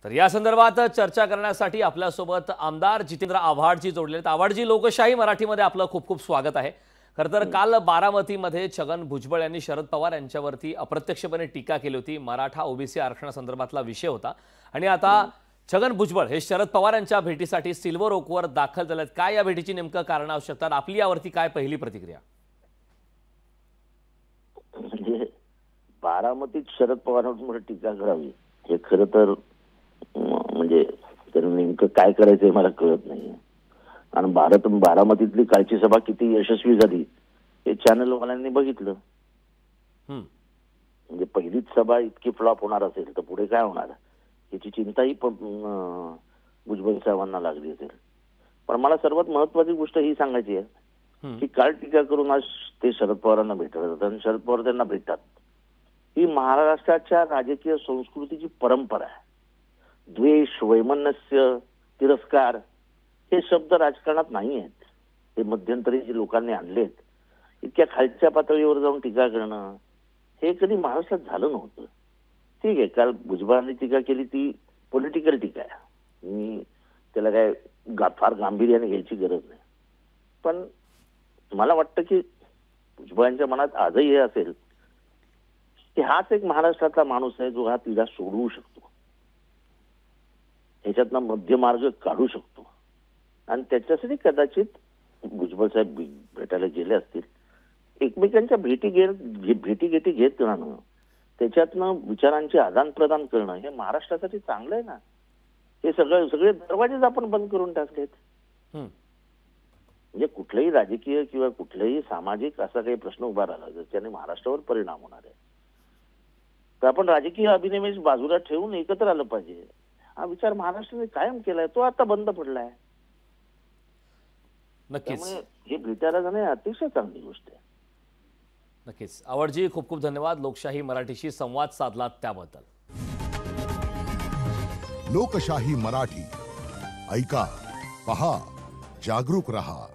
तर या संदर्भात चर्चा करण्यासाठी आपल्यासोबत आमदार जितेंद्र आव्हाडजी जोडले आहेत। आव्हाडजी, लोकशाही मराठीमध्ये आपलं खूप खूप स्वागत आहे। खरं तर काल बारामतीमध्ये छगन भुजबळ यांनी शरद पवार यांच्यावरती अप्रत्यक्षपणे टीका केली होती। मराठा ओबीसी आरक्षणासंदर्भातला विषय होता आणि आता छगन भुजबळ हे शरद पवार यांच्या भेटीसाठी सिल्वर ओकवर दाखल झालेत। काय या भेटीची नेमकं कारण असू शकतात? आपली यावरती काय पहिली प्रतिक्रिया? म्हणजे बारामतीत शरद पवारांवर टीका करावी हे खरं तर म्हणजे नेमकं काय करायचंय मला कळत नाही। आणि बारामतीतली कालची सभा किती यशस्वी झाली हे चॅनलवाल्यांनी बघितलं। म्हणजे पहिलीच सभा इतकी फ्लॉप होणार असेल तर पुढे काय होणार याची चिंताही भुजबळ साहेबांना लागली असेल। पण मला सर्वात महत्वाची गोष्ट ही सांगायची आहे की काल टीका करून आज ते शरद पवारांना भेटत जातात आणि शरद पवार त्यांना भेटतात। ही महाराष्ट्राच्या राजकीय संस्कृतीची परंपरा आहे। द्वेष, वैमनस्य, तिरस्कार हे शब्द राजकारणात नाही आहेत। हे मध्यंतरी जे लोकांनी आणलेत, इतक्या खालच्या पातळीवर जाऊन टीका करणं हे कधी महाराष्ट्रात झालं नव्हतं। ठीक आहे, काल भुजबळांनी टीका केली ती पॉलिटिकल टीका आहे, मी त्याला काय फार गांभीर्याने घ्यायची गरज नाही। पण मला वाटतं की भुजबळांच्या मनात आजही हे असेल की हाच एक महाराष्ट्रातला माणूस आहे जो हा तिढा सोडवू शकतो, ह्याच्यातनं मध्य मार्ग काढू शकतो। आणि त्याच्यासाठी कदाचित भुजबळ साहेब भेटायला गेले असतील। एकमेकांच्या भेटीगाठी घेत राहणं, त्याच्यातनं विचारांचे आदान प्रदान करणं हे महाराष्ट्रासाठी चांगलं आहे ना। हे सगळे दरवाजेच आपण बंद करून टाकलेत। म्हणजे कुठलाही राजकीय किंवा कुठलाही सामाजिक असा काही प्रश्न उभा राहिला ज्याच्याने महाराष्ट्रावर परिणाम होणार आहे तर आपण राजकीय अभिनिवेश बाजूला ठेवून एकत्र आलं पाहिजे। हा विचार महाराष्ट्राने कायम केलाय, तो आता बंद पडलाय। नक्कीच हे भेटायला जाणे अतिशय चांगली गोष्ट आहे। नक्कीच आव्हाडजी, खूप खूप धन्यवाद लोकशाही मराठीशी संवाद साधलात त्याबद्दल। लोकशाही मराठी ऐका, पहा, जागरूक रहा।